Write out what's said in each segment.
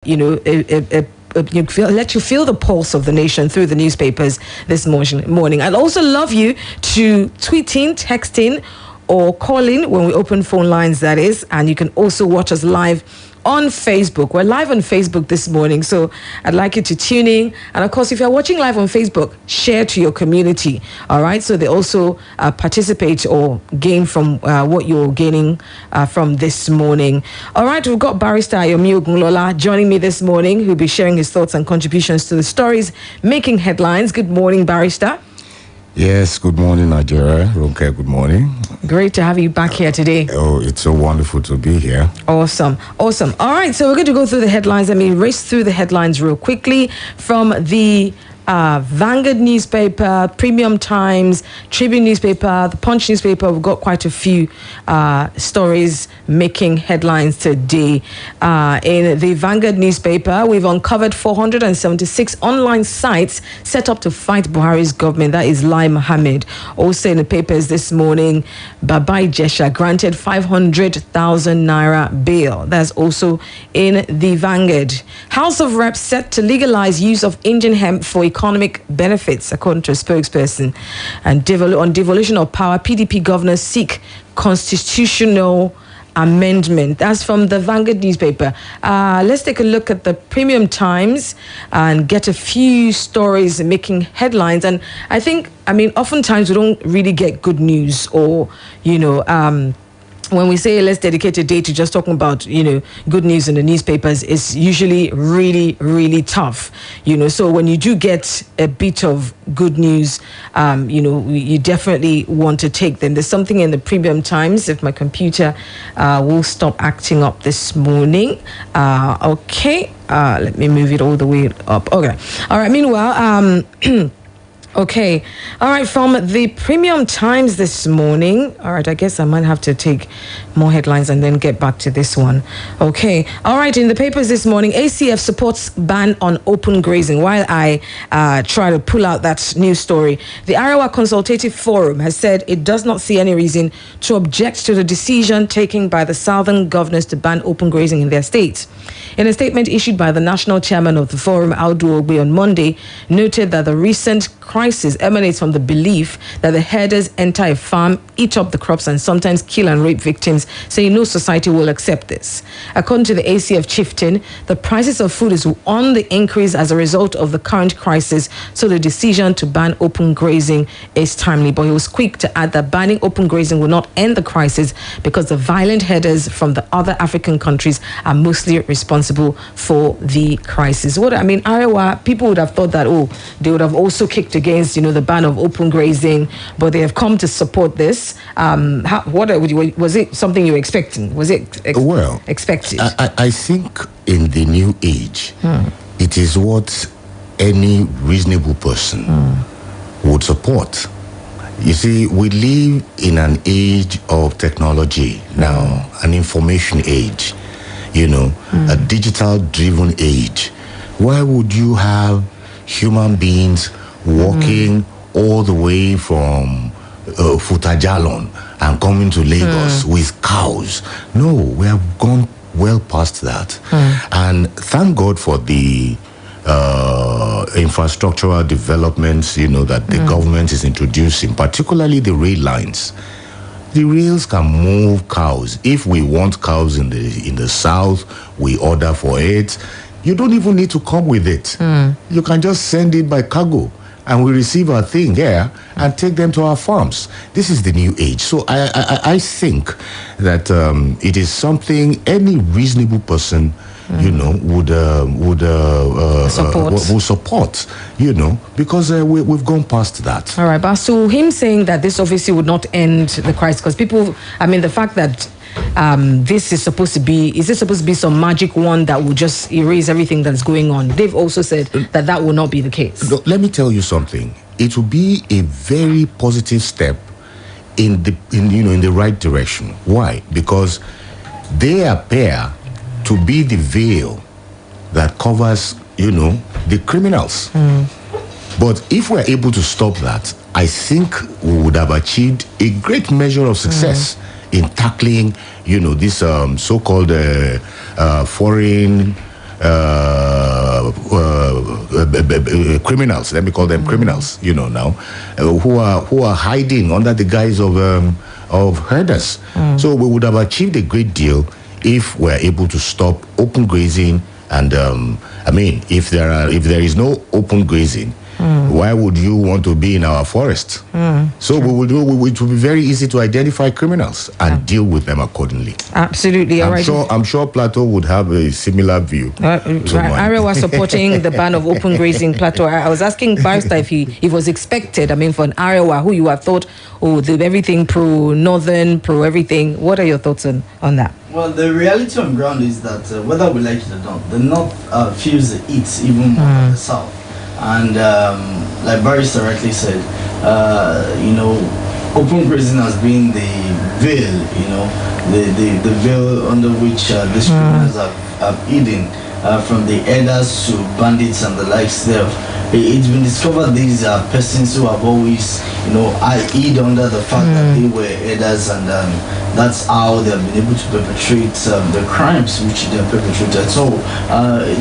let you feel the pulse of the nation through the newspapers this morning. I'd also love you to tweet in, text in, or call in when we open phone lines, that is. And you can also watch us live on Facebook. We're live on Facebook this morning, so I'd like you to tune in. And of course, if you're watching live on Facebook, share to your community, all right? So they also participate or gain from what you're gaining from this morning. All right, we've got Barrister Ayomi Ogunlola joining me this morning, who'll be sharing his thoughts and contributions to the stories making headlines. Good morning, Barrister. Yes, good morning, Nigeria. Ronke, good morning. Great to have you back here today. Oh, it's so wonderful to be here. Awesome. All right, so we're going to go through the headlines. Let me race through the headlines real quickly from the Vanguard newspaper, Premium Times, Tribune newspaper, the Punch newspaper. We've got quite a few stories making headlines today. In the Vanguard newspaper, we've uncovered 476 online sites set up to fight Buhari's government. That is Lai Mohammed. Also in the papers this morning, Babai Jesha granted 500,000 naira bail. That's also in the Vanguard. House of Reps set to legalize use of Indian hemp for economic benefits, according to a spokesperson. And on devolution of power, PDP governors seek constitutional amendment. That's from the Vanguard newspaper. Let's take a look at the Premium Times and get a few stories making headlines. And oftentimes we don't really get good news, or, when we say let's dedicate a day to just talking about, good news in the newspapers, it's usually really, really tough, So when you do get a bit of good news, you definitely want to take them. There's something in the Premium Times, if my computer will stop acting up this morning. Okay. Let me move it all the way up. Okay. All right. Meanwhile, okay. All right. From the Premium Times this morning. All right. I guess I might have to take more headlines and then get back to this one. Okay. All right. In the papers this morning, ACF supports ban on open grazing. While I try to pull out that news story, the Arewa Consultative Forum has said it does not see any reason to object to the decision taken by the southern governors to ban open grazing in their states. In a statement issued by the national chairman of the forum, Audu Ogbe, on Monday, noted that the recent crisis emanates from the belief that the herders enter a farm, eat up the crops, and sometimes kill and rape victims, saying no society will accept this. According to the ACF chieftain, the prices of food is on the increase as a result of the current crisis, so the decision to ban open grazing is timely. But he was quick to add that banning open grazing will not end the crisis because the violent herders from the other African countries are mostly responsible for the crisis. Arewa, people would have thought that, they would have also kicked against, the ban of open grazing, but they have come to support this. Was it something you were expecting? Was it expected? I think in the new age, it is what any reasonable person would support. You see, we live in an age of technology now, an information age, a digital-driven age. Why would you have human beings walking all the way from Futajalon and coming to Lagos with cows? No, we have gone well past that. And thank God for the infrastructural developments, that the government is introducing, particularly the rail lines. The rails can move cows. If we want cows in the south, we order for it. You don't even need to come with it. You can just send it by cargo, and we receive our thing here and take them to our farms. This is the new age. So I think that it is something any reasonable person would support, because we've gone past that. All right, but so him saying that this obviously would not end the crisis, because people, the fact that this is supposed to be, is this supposed to be some magic wand that will just erase everything that's going on? They've also said that will not be the case. Let me tell you something. It will be a very positive step in the right direction. Why? Because they appear to be the veil that covers, the criminals. But if we're able to stop that, I think we would have achieved a great measure of success in tackling, this so-called foreign criminals. Let me call them criminals. Now, who are hiding under the guise of herders. So we would have achieved a great deal if we're able to stop open grazing. And if there is no open grazing, why would you want to be in our forest? So it will be very easy to identify criminals and deal with them accordingly. Absolutely. I'm sure Plateau would have a similar view. Arewa was supporting the ban of open grazing. Plateau. I was asking Barrister if he was expected. For an Arewa who you have thought, everything pro-northern, pro-everything. What are your thoughts on that? Well, the reality on ground is that whether we like it or not, the North feels the heat even more than the South. And like Barrister rightly said, open grazing has been the veil, the veil under which these criminals have hidden from the herders to bandits and the likes thereof. It's been discovered these are persons who have always, hid under the fact that they were herders, and that's how they have been able to perpetrate the crimes which they have perpetrated. So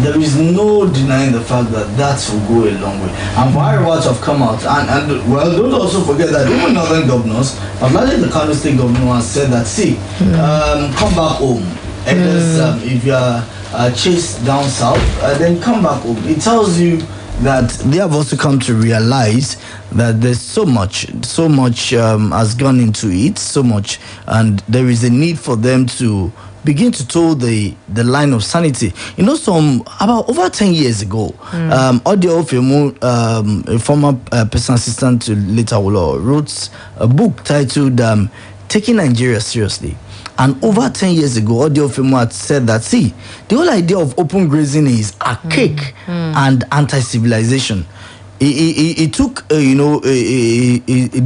there is no denying the fact that will go a long way. And for Arewa to have come out, and don't also forget that even northern governors, particularly the Kano State governor, has said that, come back home. Herders, if you are chased down south, then come back home. It tells you that they have also come to realize that there's so much has gone into it, so much, and there is a need for them to begin to toe the line of sanity. About over 10 years ago, Audio Ofemu, a former personal assistant to late Awolowo, wrote a book titled Taking Nigeria Seriously. And over 10 years ago, Audio Ofemu had said that, the whole idea of open grazing is archaic and anti-civilization. He took a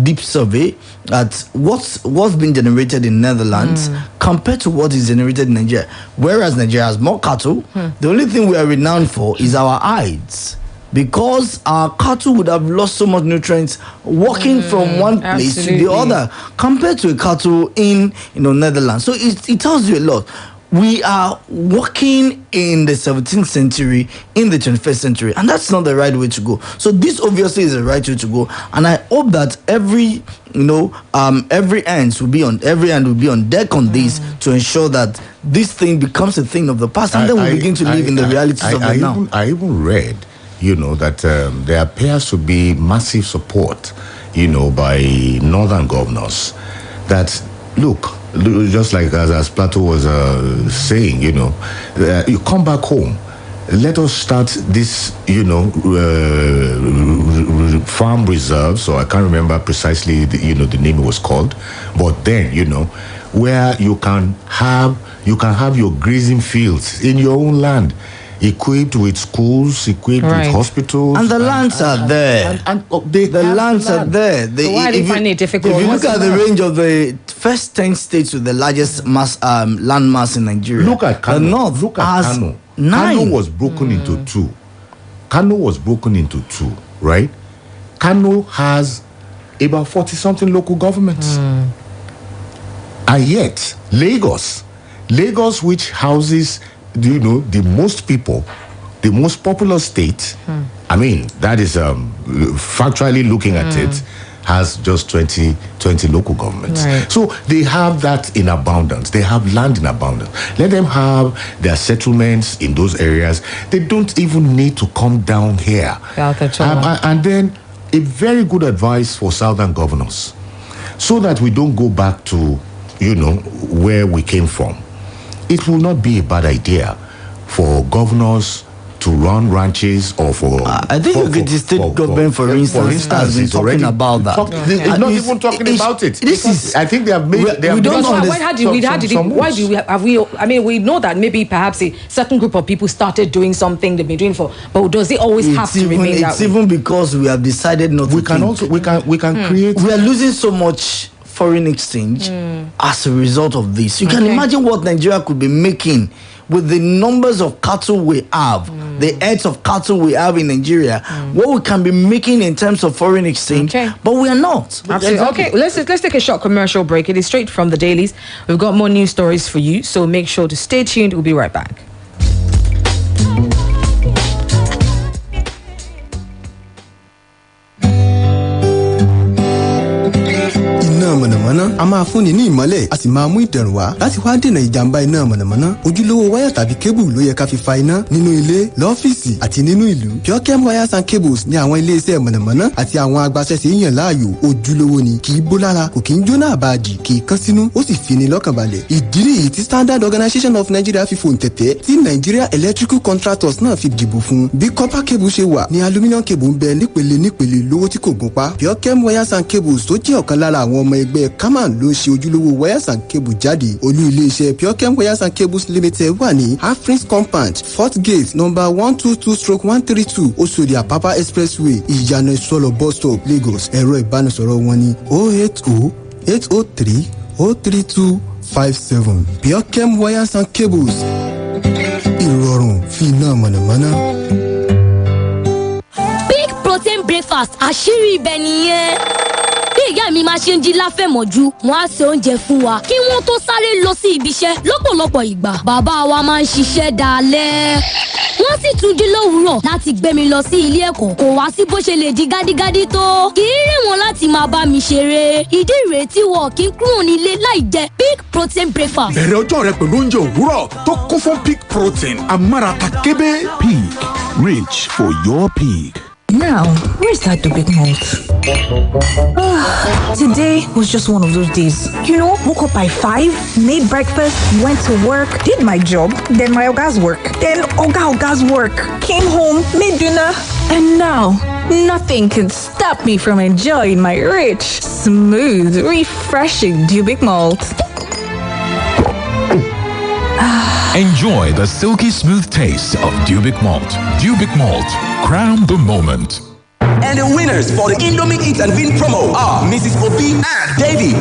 deep survey at what's been generated in Netherlands compared to what is generated in Nigeria. Whereas Nigeria has more cattle, the only thing we are renowned for is our hides. Because our cattle would have lost so much nutrients walking from one place to the other compared to a cattle in Netherlands. So it tells you a lot. We are walking in the 17th century, in the 21st century, and that's not the right way to go. So this obviously is the right way to go, and I hope that every hand will be on deck on this to ensure that this thing becomes a thing of the past, and then we begin to live in the realities of it now. I even read that there appears to be massive support, by northern governors. That look, just like as Plateau was saying, you come back home. Let us start this, farm reserves, or I can't remember precisely, the name it was called, but then, where you can have your grazing fields in your own land, equipped with schools, equipped with hospitals. And the lands are there. The lands are there. So why do you find it difficult? If you look at the range of the first 10 states with the largest land mass in Nigeria, look at Kano. The North has Kano. 9. Kano was broken into two. Right? Kano has about 40-something local governments. And yet, Lagos, which houses the most people, the most populous state, that is factually looking at it, has just 20 local governments. Right. So they have that in abundance. They have land in abundance. Let them have their settlements in those areas. They don't even need to come down here. And then a very good advice for southern governors, so that we don't go back to, where we came from. It will not be a bad idea for governors to run ranches, or for I think the state government, for instance, has been talking about that. They're not even talking about it. I think they have made. We don't know. Why do we? We know that maybe perhaps a certain group of people started doing something they've been doing but does it always have to remain that way? It's even because we have decided not to. We can create. We are losing so much foreign exchange as a result of this. You can imagine what Nigeria could be making with the numbers of cattle we have, the heads of cattle we have in Nigeria, what we can be making in terms of foreign exchange, but we are not. Absolutely. Okay, let's take a short commercial break. It is straight from the dailies. We've got more news stories for you, so make sure to stay tuned. We'll be right back. máa fúnni ní ìmọ́lẹ̀ a sì máa mú ìdẹ̀rùn wá láti wá dènà ìjàmbá iná mọ̀nàmọ́ná. Ojúlówó wáyà tàbí kébù ló yẹ ká fi fa iná nínú ilé, lọ́fíìsì àti nínú ìlú. Pure Wires and Cables ní àwọn ilé-iṣẹ́ mọ̀nàmọ́ná àti àwọn agbaṣẹ́ṣe yàn láàyò. Ojúlówó ni, kì í bó lára, kò kì í jóná àbáàdì, kì í kán sínú, ó sì fini lọ́kàn balẹ̀. Ìdí nìyí tí Standard Organization of Nigeria fi fòǹtẹ̀tẹ̀ tí Nigeria Electrical Contractors náà fi dìbò fún. Bí copper cable ṣe wà ní aluminium cable ń bẹ nípele lówó tí kò gún pa. Pure Wires and Cables tó jẹ́ ọ̀kan lára àwọn ọmọ ẹgbẹ́ Kaman ló ṣe ojúlówó wires and cable jáde. Olú ilé-iṣẹ́ Pure Wires and Cables Limited wà ní Afrins Compound, Fort Gate, number 122/132, Oṣòdì Apapa Expressway, Ìyànà Ìsọlọ̀ bus stop, Lagos. Ẹ̀rọ ìbánisọ̀rọ̀ wọn ní 080-803-03257. Pure Wires and Cables. Ìrọ̀rùn fi iná mọ̀nàmọ́ná. Big protein breakfast àṣírí ibẹ̀ nìyẹn. Bí ìyá mi máa ṣe ń jí láfẹ̀mọ́jú, wọ́n á ṣe oúnjẹ fún wa kí wọ́n tó sáré lọ sí ibi iṣẹ́. Lọ́pọ̀lọpọ̀ ìgbà, bàbá wa máa ń ṣiṣẹ́ dalẹ́. Wọ́n sì tún jí lówùúrọ̀ láti gbé mi lọ sí ilé ẹ̀kọ́. Kò wá sí bó ṣe lè di gádígádí tó. Kì í rìn wọ́n láti máa bá mi ṣeré. Ìdí ìrètí wọn kì í kúrò nílé láì jẹ big protein breakfast. Bẹ̀rẹ̀ ọjọ́ rẹ pẹ̀lú oúnjẹ òwúrọ̀ tó kún fún pig protein. Amárata kébé. Pig, rich for your pig. Now, where's that big malt? Today was just one of those days. Woke up by 5, made breakfast, went to work, did my job, then my Oga's work, then Oga's work, came home, made dinner, and now nothing can stop me from enjoying my rich, smooth, refreshing Dubic malt. Enjoy the silky smooth taste of Dubic malt. Dubic malt, crown the moment. And the winners for the Indomie Eat and Win promo are Mrs. Obi and Davy.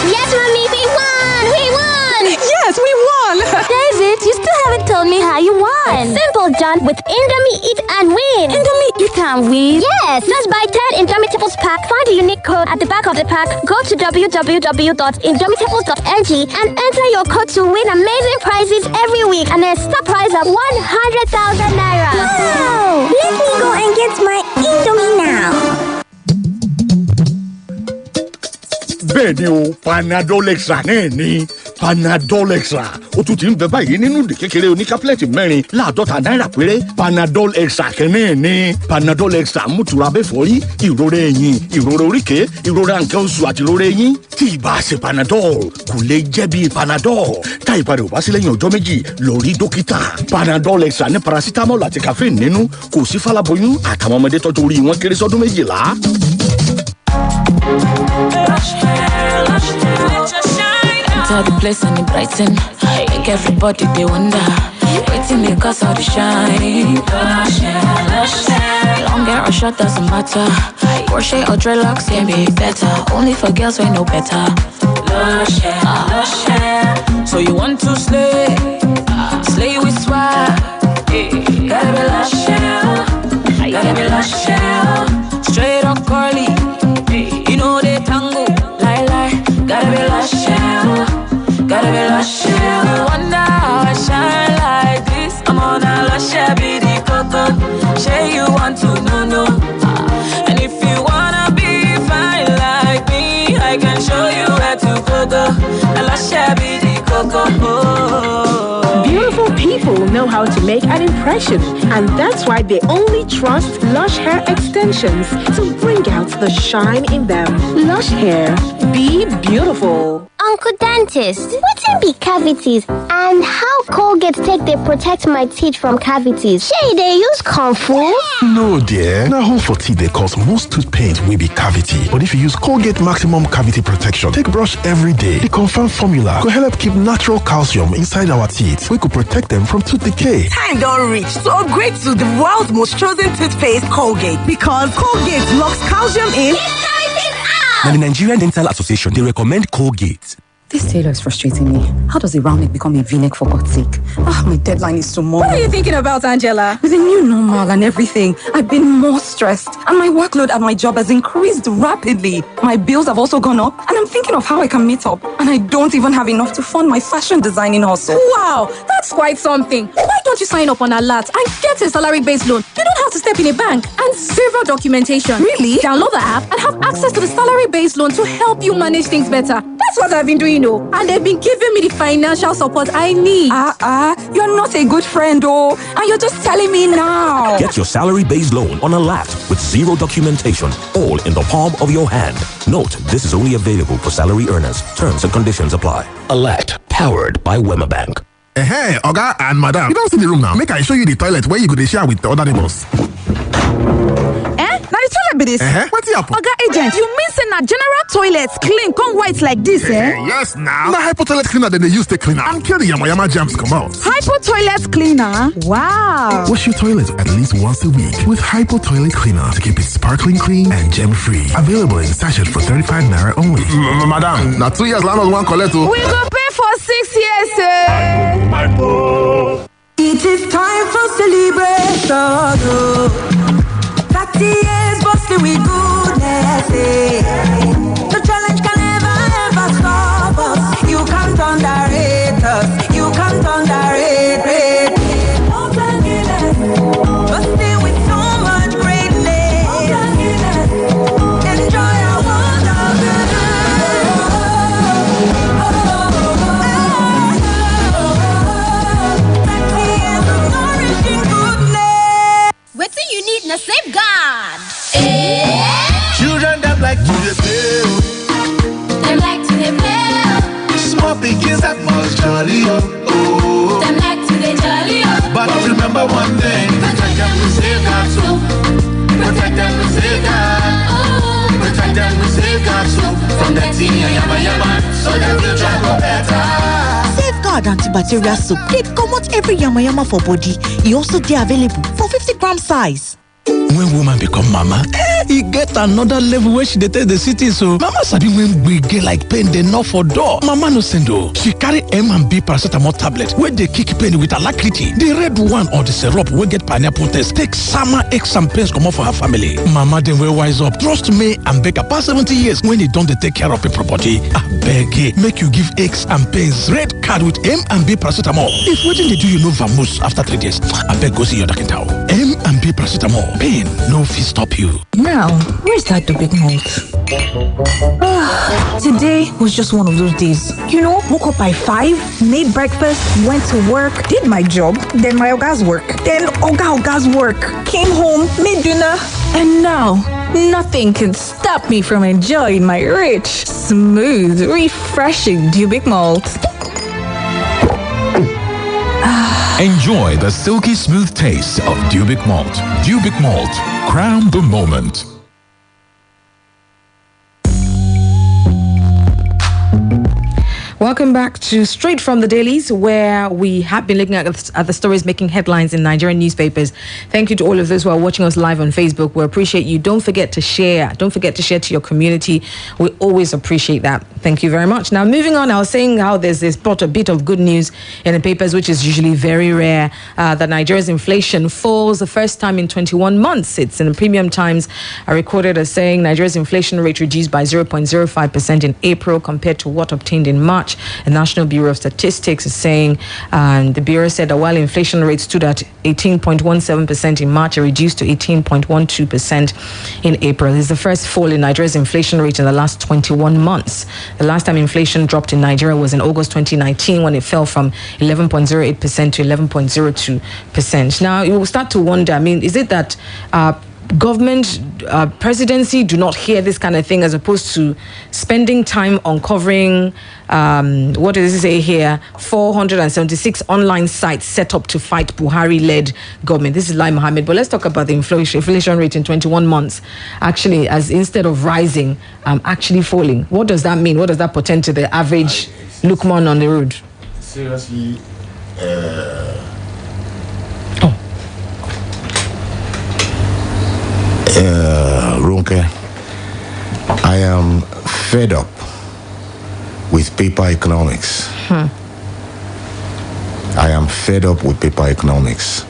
Yes, Mommy, we won! We won! Yes, we won! David, you still haven't told me how you won. It's simple, John. With Indomie Eat and Win. Indomie Eat and Win? Yes! Just buy 10 Indomie Tipples pack, find the unique code at the back of the pack, go to www.indomitables.ng and enter your code to win amazing prizes every week and a star prize of 100,000 naira. Wow! Let me go and get my Indomie now. Bẹ́ẹ̀ni o, Panadol Extra náà ni Panadol Extra. Ó tún ti ń bẹ báyìí nínú ìdí kékeré oníkápẹ́lẹ̀tì mẹ́rin láàdọ́ta náírà péré. Panadol Extra kẹ́nẹ́ ni. Panadol Extra mú tura bẹ́ fọ́rí, ìrora ẹ̀yìn, ìrora oríkèé, ìrora nǹkan oṣù àti ìrora eyín. Tí ìbá ṣe Panadol, kò lè jẹ́ bí Panadol. Tá ìpadà ò bá sí lẹ́yìn ọjọ́ méjì, lọ rí dókítà. Panadol Extra ní paracetamol àti caffeine nínú. Kò sí fáláboyún àtàwọn ọmọdé tọ́jú orí wọn kéré sọ́dún 12. Enter the place and it brighten. Make everybody they wonder. Waiting they cause all the shine. Lush hair, lush hair. Long hair or short doesn't matter. Crochet or dreadlocks can be better. Only for girls who know better. Lush hair, lush hair. So you want to slay? Slay with swag. Gotta be lush hair. Gotta be lush hair. Straight or curly. You know they tango. Lie. Gotta be lush hair. Gotta be lush hair. Wonder how I shine like this. I'm on a lush hair, be the coco. Say you want to know. And if you wanna be fine like me, I can show you where to go. A lush hair, be the coco. Beautiful people know how to make an impression, and that's why they only trust Lush Hair Extensions to bring out the shine in them. Lush Hair, be beautiful. Uncle Dentist, what can be cavities and how Colgate take they protect my teeth from cavities? Shey they use Kung Fu? No, dear. Now, hole for teeth they cause most tooth pains will be cavity. But if you use Colgate Maximum Cavity Protection, take brush every day. The confirmed formula could help keep natural calcium inside our teeth. We could protect them from tooth decay. Time don't reach to upgrade to the world's most chosen toothpaste, Colgate, because Colgate locks calcium in. Now, the Nigerian Dental Association, they recommend Colgate. This tailor is frustrating me. How does a round neck become a v-neck for God's sake? My deadline is tomorrow. What are you thinking about, Angela? With the new normal and everything, I've been more stressed. And my workload at my job has increased rapidly. My bills have also gone up. And I'm thinking of how I can meet up. And I don't even have enough to fund my fashion designing hustle. Wow, that's quite something. Why don't you sign up on Alert and get a salary-based loan? You don't have to step in a bank and zero documentation. Really? Download the app and have access to the salary-based loan to help you manage things better. That's what I've been doing, and they've been giving me the financial support I need. You're not a good friend, and you're just telling me now. Get your salary-based loan on Alert with zero documentation, all in the palm of your hand. Note, this is only available for salary earners. Terms and conditions apply. Alert, powered by Wema Bank. Hey, Oga and Madam, you don't see the room now. Make I show you the toilet where you could share with the other neighbors. Now the toilet be this. What's up? Oga agent, you mean say na general toilets clean come white like this, Yes, now. The hypo toilet cleaner that they use to clean and kill the yama jams come out. Hypo toilet cleaner? Wow. Wash your toilet at least once a week with hypo toilet cleaner to keep it sparkling clean and gem free. Available in sachet for 35 naira only. Madam, now 2 years land on one collector. We go pay for 6 years. It is time for celebration. 30 years busting with goodness. The challenge can never ever stop us. You can't underrate us. You can't underrate. Open Grazing, busting with so much greatness. Enjoy our wonderful. What do you need in a safeguard? Children that like to play. Them like to play. Small pickings that must jolly. Them like to jolly. But remember one thing, protect them with safeguard too. Protect them with safeguard. Protect them with safeguard too. From the teen yama so the future go better. Safeguard antibacterial soap. They come out every yama for body. It also they available for 50-gram size. When woman become mama, e get another level where she dey take the city. So mama sabi when we get like pain dey knock for door. Mama no send o. She carry M&B paracetamol tablet wey dey kick pain with alacrity. The red one or the syrup wey get pineapple taste take sama aches and pains comot for her family. Mama dem wey wise up trust me and Becca past 70 years when e don dey take care of people body. Abeg make you give aches and pains red card with M&B paracetamol. If wetin dey do you no vamoose after 3 days, abeg go see your doctor. M&B paracetamol. Pain no fit stop you. Now, where's that big malt? Today was just one of those days. Woke up by 5, made breakfast, went to work, did my job, then my Oga's work, then Oga's work, came home, made dinner, and now nothing can stop me from enjoying my rich, smooth, refreshing Dubic malt. Enjoy the silky smooth taste of Dubic malt. Dubic malt, crown the moment. Welcome back to Straight from the Dailies, where we have been looking at the stories making headlines in Nigerian newspapers. Thank you to all of those who are watching us live on Facebook. We appreciate you. Don't forget to share. Don't forget to share to your community. We always appreciate that. Thank you very much. Now, moving on, I was saying how there's brought a bit of good news in the papers, which is usually very rare, that Nigeria's inflation falls the first time in 21 months. It's in the Premium Times. I recorded as saying Nigeria's inflation rate reduced by 0.05% in April compared to what obtained in March. The National Bureau of Statistics is saying, the Bureau said that while inflation rate stood at 18.17% in March, it reduced to 18.12% in April. It's the first fall in Nigeria's inflation rate in the last 21 months. The last time inflation dropped in Nigeria was in August 2019, when it fell from 11.08% to 11.02%. Now, you will start to wonder, is it that government, presidency do not hear this kind of thing, as opposed to spending time uncovering, what does it say here, 476 online sites set up to fight Buhari-led government. This is Lai Mohammed. But let's talk about the inflation rate in 21 months, actually, as instead of rising, actually falling. What does that mean? What does that portend to the average Lukman on the road? Seriously, Ronke, I am fed up with paper economics. I am fed up with paper economics.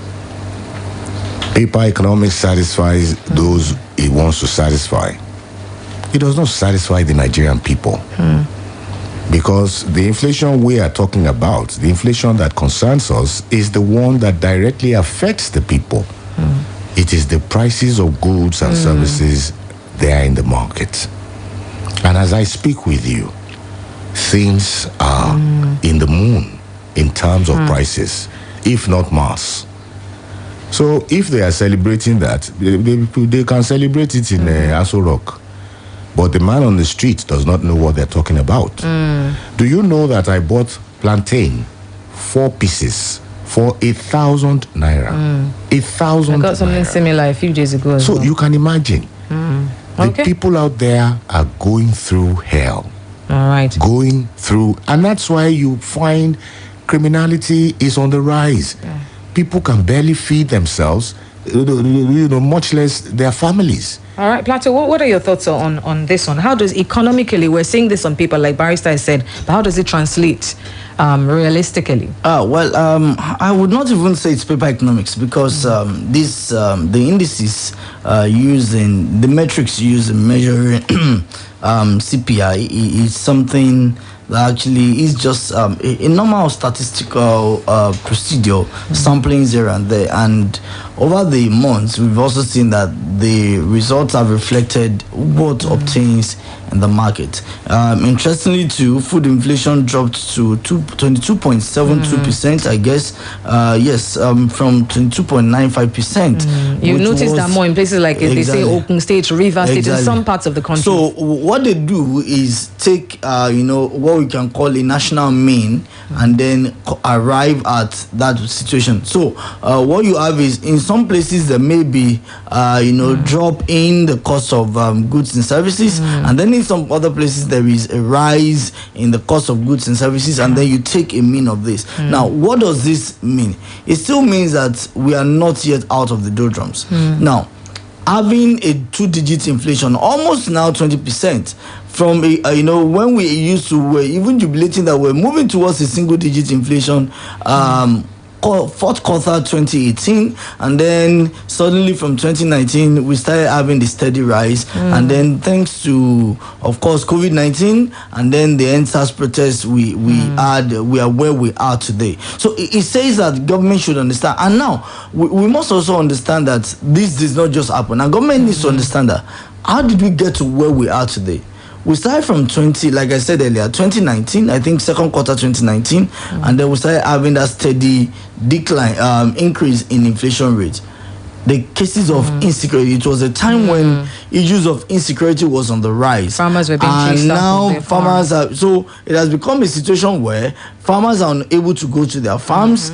Paper economics satisfies those it wants to satisfy. It does not satisfy the Nigerian people. Because the inflation we are talking about, the inflation that concerns us, is the one that directly affects the people. It is the prices of goods and services there in the market. And as I speak with you, things are in the moon in terms of prices, if not Mars. So if they are celebrating that, they can celebrate it in Aso Rock. But the man on the street does not know what they're talking about. Do you know that I bought plantain, 4 pieces, for 1,000 naira? 1,000 I got something similar a few days ago. So you can imagine, the people out there are going through hell. All right. Going through, and that's why you find criminality is on the rise. People can barely feed themselves, much less their families. All right, Plato, what are your thoughts on this one? How does economically, we're seeing this on people like Barrister has said, but how does it translate realistically? I would not even say it's paper economics because the indices used in the metrics used in measuring CPI is something that actually is just a normal statistical procedure, sampling here and there. And over the months, we've also seen that the results have reflected what obtains in the market. Interestingly, too, food inflation dropped to 22.72%, I guess. From 22.95%. You notice that more in places like they say Open State, River State, in some parts of the country. So what they do is take, what we can call a national mean and then arrive at that situation. So what you have is in some places there may be, drop in the cost of goods and services, and then in some other places there is a rise in the cost of goods and services, and then you take a mean of this. Now, what does this mean? It still means that we are not yet out of the doldrums. Now, having a 2-digit inflation, almost now 20%, from when we used to, we're even jubilating that we're moving towards a single-digit inflation. Fourth quarter 2018, and then suddenly from 2019 we started having the steady rise, and then thanks to, of course, COVID-19 and then the NSAS protests, we are where we are today. So it says that government should understand, and now we must also understand that this does not just happen, and government needs to understand that. How did we get to where we are today? We started from 2019, I think second quarter 2019, and then we started having that steady decline, increase in inflation rate. The cases of insecurity, it was a time when issues of insecurity was on the rise. Farmers were being chased and out now from their farmers are, so it has become a situation where farmers are unable to go to their farms,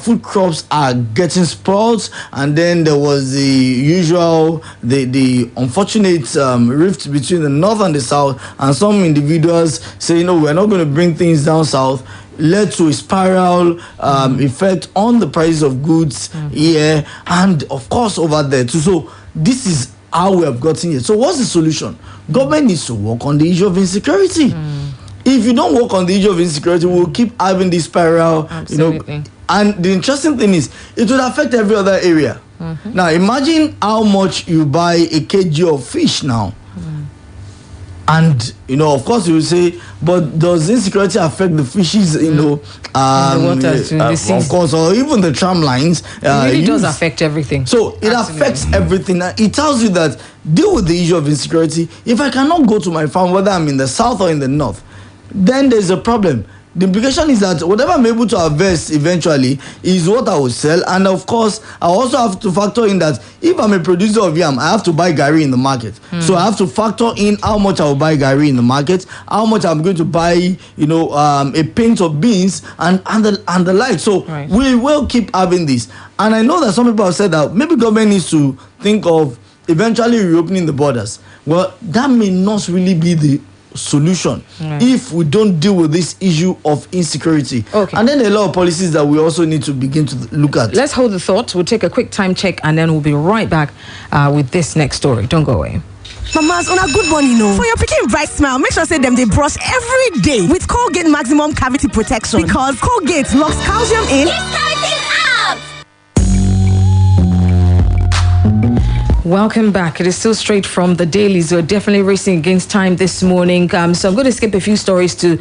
food crops are getting spoiled, and then there was the usual, the unfortunate rift between the north and the south, and some individuals say, we're not going to bring things down south, led to a spiral effect on the price of goods here and of course over there too. So this is how we have gotten here. So what's the solution? Government needs to work on the issue of insecurity. If you don't work on the issue of insecurity, we'll keep having this spiral. Absolutely. And the interesting thing is it will affect every other area. Now imagine how much you buy a kg of fish now. And of course you will say, but does insecurity affect the fishes, the waters, the seas, of course, or even the tram lines? It really does affect everything. So it affects everything. It tells you that deal with the issue of insecurity. If I cannot go to my farm, whether I'm in the south or in the north, then there's a problem. The implication is that whatever I'm able to harvest eventually is what I will sell. And of course, I also have to factor in that if I'm a producer of yam, I have to buy gari in the market. So I have to factor in how much I will buy gari in the market, how much I'm going to buy, a pint of beans and the like. So we will keep having this. And I know that some people have said that maybe government needs to think of eventually reopening the borders. Well, that may not really be the solution if we don't deal with this issue of insecurity. And then there are a lot of policies that we also need to begin to look at. Let's hold the thought. We'll take a quick time check and then we'll be right back with this next story. Don't go away. Mamas, on a good one, For your picking bright smile, make sure say them they brush every day with Colgate Maximum Cavity Protection because Colgate locks calcium in. Welcome back. It is still straight from the dailies. We're definitely racing against time this morning. So I'm going to skip a few stories to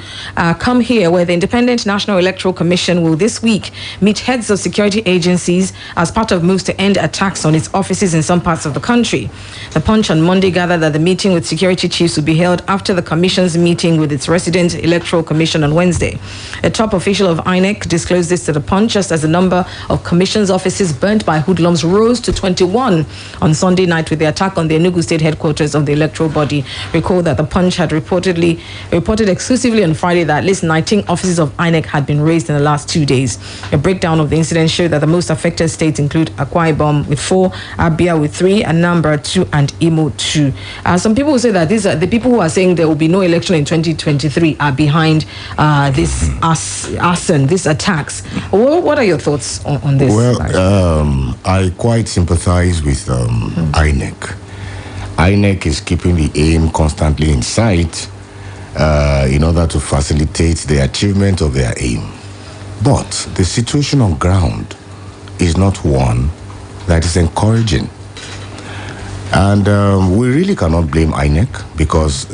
come here, where the Independent National Electoral Commission will this week meet heads of security agencies as part of moves to end attacks on its offices in some parts of the country. The Punch on Monday gathered that the meeting with security chiefs will be held after the commission's meeting with its resident Electoral Commission on Wednesday. A top official of INEC disclosed this to the Punch just as the number of commission's offices burnt by hoodlums rose to 21 on Sunday night with the attack on the Enugu State headquarters of the electoral body. Recall that the Punch had reported exclusively on Friday that at least 19 offices of INEC had been raised in the last 2 days. A breakdown of the incident showed that the most affected states include Akwa Ibom with 4, Abia with 3, Anambra 2, and Imo 2. Some people will say that these are the people who are saying there will be no election in 2023 are behind this arson, these attacks. What are your thoughts on this? Well, I quite sympathize with INEC. INEC is keeping the aim constantly in sight in order to facilitate the achievement of their aim. But the situation on ground is not one that is encouraging. And we really cannot blame INEC because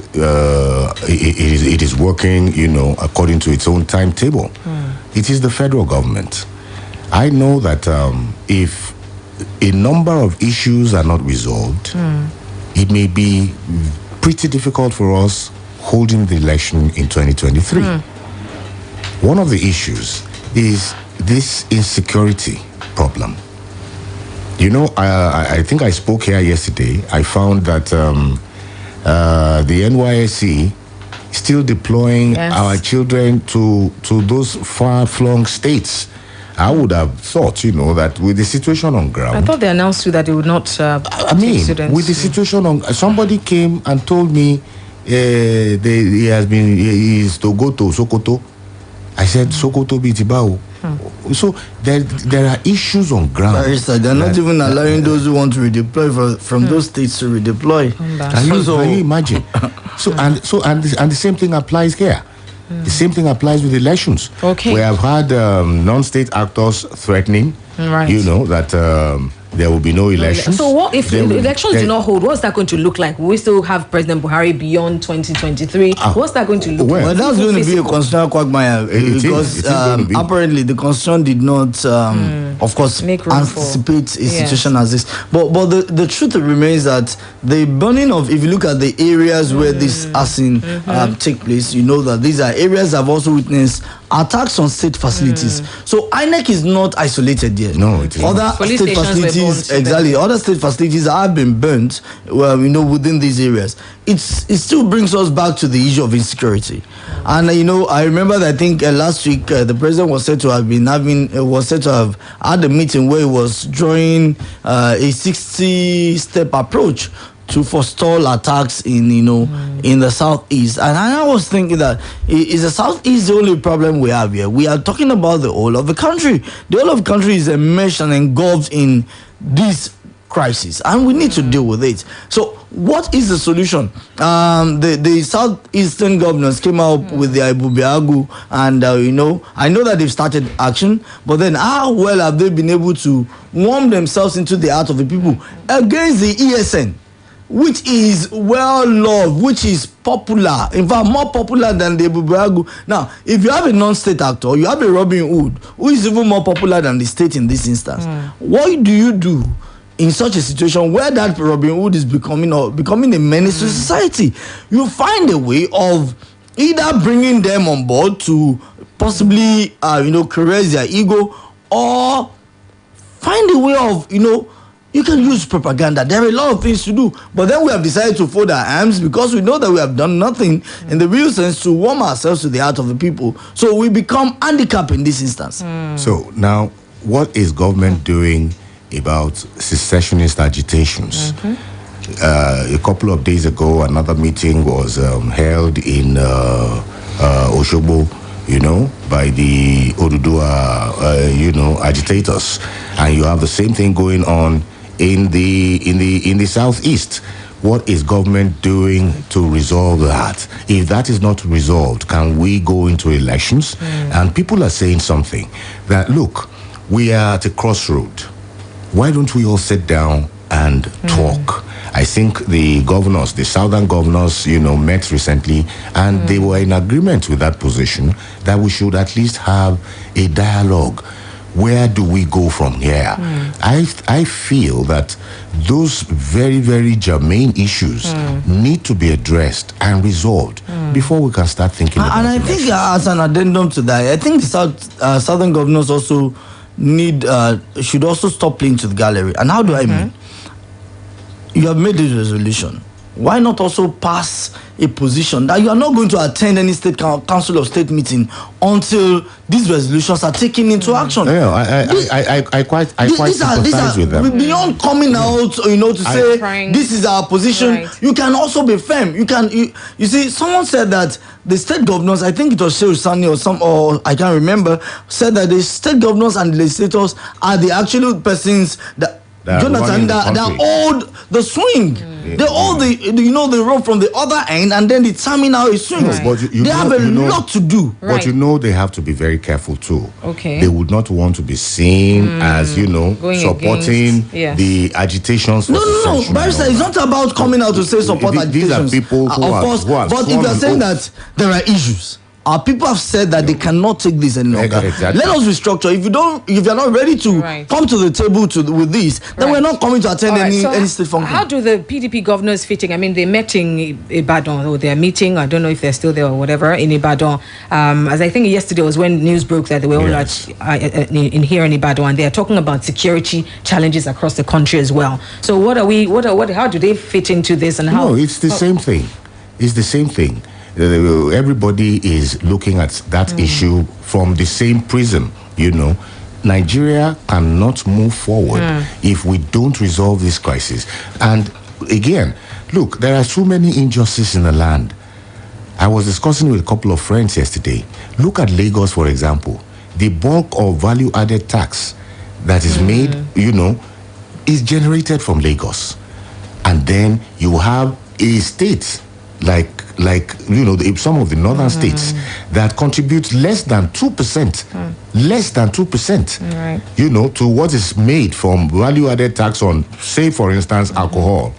it is working, according to its own timetable. It is the federal government. I know that if a number of issues are not resolved, it may be pretty difficult for us holding the election in 2023. One of the issues is this insecurity problem. I think I spoke here yesterday. I found that the NYSC still deploying our children to those far-flung states. I would have thought, that with the situation on ground. I thought they announced that they would not. Take students. With the situation on, somebody came and told me he is to go to Sokoto. I said Sokoto Bitibao. So there are issues on ground. They're not even allowing those who want to redeploy from those states to redeploy. Can you imagine? And the same thing applies here. The same thing applies with elections. Okay. We have had non-state actors threatening, that there will be no elections. So what if elections do not hold? What's that going to look like? Will we still have President Buhari beyond 2023? What's that going to look like? Well, that's going to be a constitutional quagmire because apparently the constitution did not, of course, anticipate a situation as this. But the truth remains that the burning of, if you look at the areas where this arson take place, you know that these are areas that have also witnessed attacks on state facilities. So INEC is not isolated yet. No, it is other state facilities, exactly. Other state facilities have been burnt, within these areas. It still brings us back to the issue of insecurity. And I remember that I think last week the president was said to have had a meeting where he was drawing a 60-step approach to forestall attacks in the southeast. And I was thinking that is the southeast the only problem we have here? We are talking about the whole of the country. The whole of the country is enmeshed and engulfed in this crisis, and we need to deal with it. So what is the solution? The southeastern governors came out with the Ibubiagu, and I know that they've started action, but then how well have they been able to warm themselves into the heart of the people against the ESN, which is well loved, which is popular, in fact more popular than the Bubuagu. Now, if you have a non-state actor, you have a Robin Hood, who is even more popular than the state in this instance. What do you do in such a situation where that Robin Hood is becoming a menace to society? You find a way of either bringing them on board to possibly caress their ego, or find a way of you can use propaganda. There are a lot of things to do. But then we have decided to fold our arms because we know that we have done nothing in the real sense to warm ourselves to the heart of the people. So we become handicapped in this instance. So now, what is government doing about secessionist agitations? A couple of days ago, another meeting was held in Oshobo, by the Odudua, agitators. And you have the same thing going on in the southeast. What is government doing to resolve that? If that is not resolved, can we go into elections? And people are saying something that, look, we are at a crossroad. Why don't we all sit down and talk? I think the governors, the southern governors, met recently, and they were in agreement with that position that we should at least have a dialogue. Where do we go from here? I feel that those very, very germane issues need to be addressed and resolved before we can start thinking about And I elections. think as an addendum to that, I think the southern governors also should also stop playing to the gallery. And how do I mean? You have made this resolution. Why not also pass a position that you are not going to attend any state council of state meeting until these resolutions are taken into action? Yeah, I quite sympathize with them. Beyond coming out, to say this is our position, you can also be firm. You see, someone said that the state governors, I think it was Shehu Sani or I can't remember, said that the state governors and legislators are the actual persons that Jonathan, that hold the swing. They hold the rope from the other end, and then determine how it swings. They have a lot to do. But they have to be very careful too. Okay. They would not want to be seen as going supporting against, the agitations. No, Barrister, it's not about coming out to say support agitations. These are people who but if you're saying that there are issues, our people have said that they cannot take this any longer. Exactly. Let us restructure. If you're not ready to come to the table with this, then we're not coming to attend any state function. How do the PDP governors fit in? I mean, they met in Ibadan, or they're meeting, I don't know if they're still there or whatever, in Ibadan. As I think yesterday was when news broke that they were all in here in Ibadan, and they are talking about security challenges across the country as well. So how do they fit into this, and how? No, it's the same thing. It's the same thing. Everybody is looking at that issue from the same prism, Nigeria cannot move forward if we don't resolve this crisis. And again, look, there are so many injustices in the land. I was discussing with a couple of friends yesterday. Look at Lagos, for example. The bulk of value-added tax that is made, is generated from Lagos. And then you have a state like some of the northern states that contribute less than 2%, less than 2%, to what is made from value-added tax on, say, for instance, alcohol,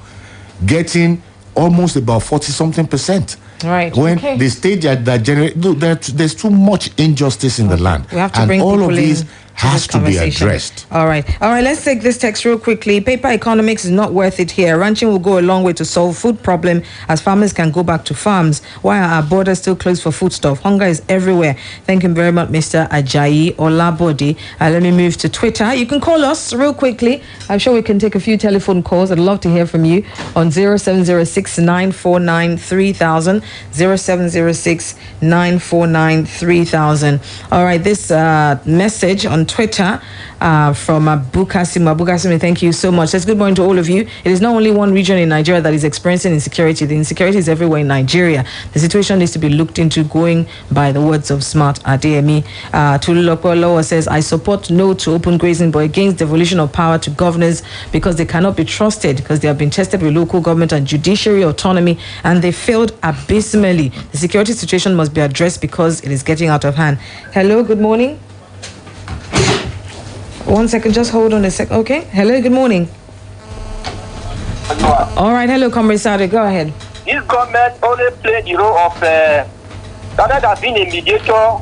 getting almost about 40-something percent. Right. When the state that generate, there's too much injustice in the land, we have to and bring all of people these in has to be addressed. All right. Let's take this text real quickly. Paper economics is not worth it here. Ranching will go a long way to solve food problem, as farmers can go back to farms. Why are our borders still closed for foodstuff? Hunger is everywhere. Thank you very much, Mr. Ajayi Olabode. Let me move to Twitter. You can call us real quickly. I'm sure we can take a few telephone calls. I'd love to hear from you on 0706 949 3000. 0706 949 3000. All right. This message on Twitter from Abu Kasim. Abu Kasim, thank you so much. Good morning to all of you. It is not only one region in Nigeria that is experiencing insecurity. The insecurity is everywhere in Nigeria. The situation needs to be looked into, going by the words of Smart Adeyemi. Tululokolowo says, I support no to open grazing, but against devolution of power to governors because they cannot be trusted, because they have been tested with local government and judiciary autonomy, and they failed abysmally. The security situation must be addressed because it is getting out of hand. Hello, good morning. 1 second, just hold on a sec. Okay. Hello, good morning. All right, hello, Comrade Sade, go ahead. This government only played the role of rather than being a mediator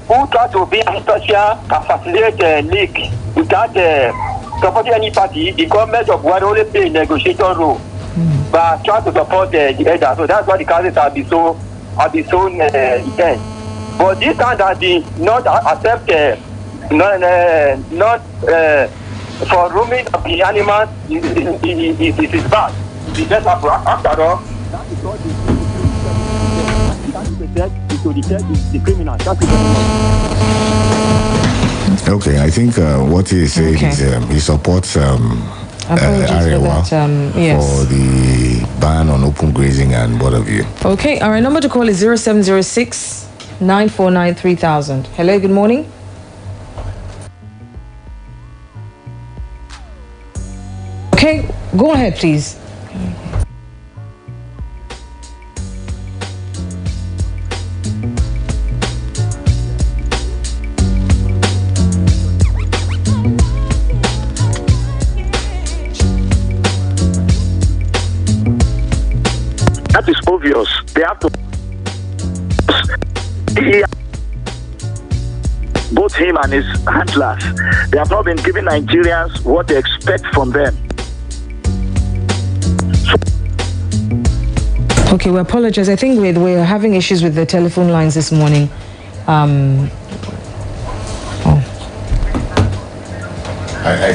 who tried to be impartial and facilitate a leak without supporting any party. The government of Buhari only played a negotiator role, but trying to support the elder. So that's why the cases have been so intense. But this time that they not accept not for roaming of the animals is bad. It's just after all, that is what to detect the criminal. Okay, I think what he is saying is he supports Arewa for the ban on open grazing and what have you. Okay, our number to call is 0706 949 3000. Hello, good morning. Okay, go ahead, please. That is obvious. They have to. Both him and his handlers, they have not been giving Nigerians what they expect from them. Okay, we apologize. I think we're having issues with the telephone lines this morning.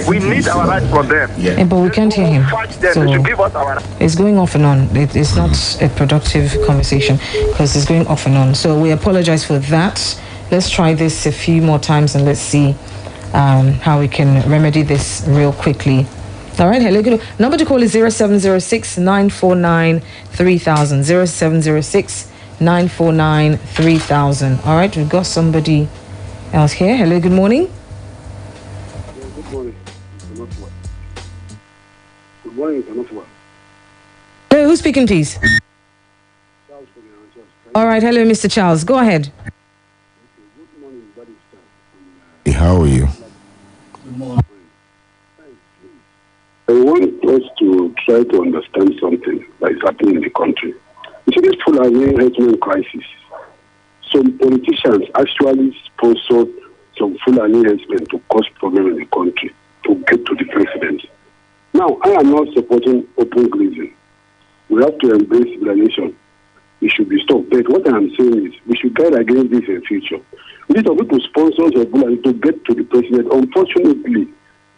We need our rights from them. Yeah, but we can't hear him. So they should give us our rights. it's going off and on. It's not a productive conversation because it's going off and on. So we apologize for that. Let's try this a few more times and let's see how we can remedy this real quickly. All right, hello. Good. Number to call is 0706 949 3000. 0706 949 3000. All right, we've got somebody else here. Hello, good morning. Good morning, Onafuwa. Hello, who's speaking, please? All right, hello, Mr. Charles. Go ahead. How are you? I want us to try to understand something that is happening in the country. You see, this Fulani herdsmen crisis. Some politicians actually sponsored some Fulani herdsmen to cause problems in the country to get to the president. Now, I am not supporting open grazing. We have to embrace civilization. It should be stopped. But what I am saying is we should guard against this in future. We need to sponsor Fulani to get to the president. Unfortunately,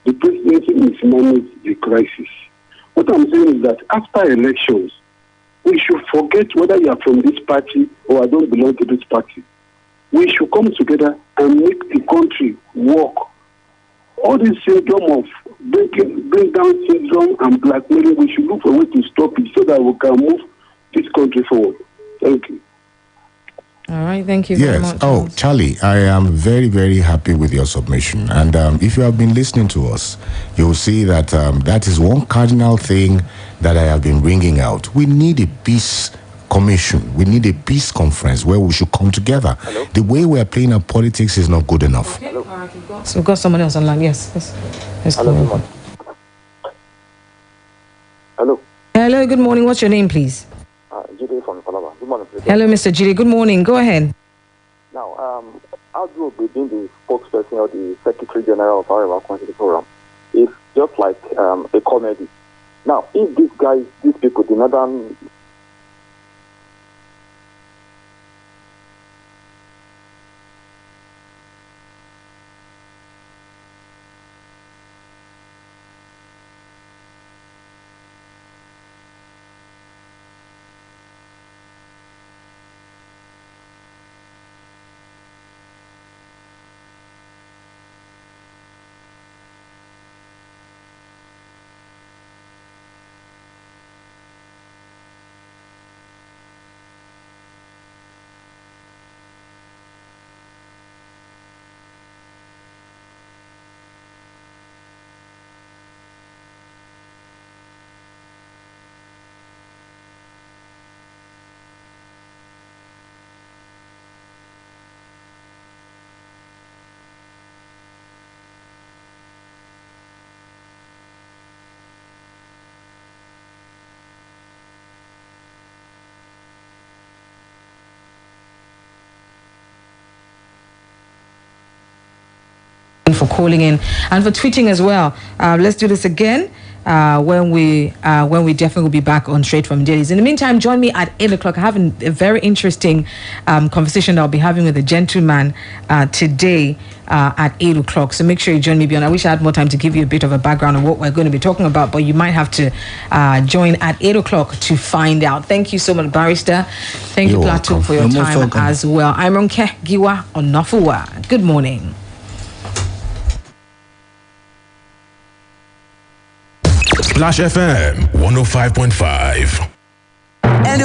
the presidency mismanaged the crisis. What I'm saying is that after elections, we should forget whether you are from this party or I don't belong to this party. We should come together and make the country work. All this syndrome of bring down syndrome and blackmailing, we should look for a way to stop it so that we can move this country forward. Thank you. All right, thank you very much. Oh, Charlie, I am very, very happy with your submission. And if you have been listening to us, you'll see that that is one cardinal thing that I have been bringing out. We need a peace commission. We need a peace conference where we should come together. Hello? The way we are playing our politics is not good enough. Okay. All right, so we've got someone else online. Yes. Hello, good morning. Hello. Hello, good morning. What's your name, please? Jide from Palava. Good morning, please. Hello, Mr. Jide. Good morning. Go ahead. Now, how do we being the spokesperson or the Secretary General of our Constitution Forum? It's just like a comedy. Now, if these people, the northern for calling in and for tweeting as well. Let's do this again when we definitely will be back on Straight from Dailies. In the meantime, join me at 8 o'clock. I have a very interesting conversation that I'll be having with a gentleman today at 8 o'clock. So make sure you join me beyond. I wish I had more time to give you a bit of a background on what we're going to be talking about, but you might have to join at 8 o'clock to find out. Thank you so much, Barrister. Thank you, Plateau, for your time as well. I'm Ronke Giwa Onafuwa. Good morning. Splash FM 105.5. And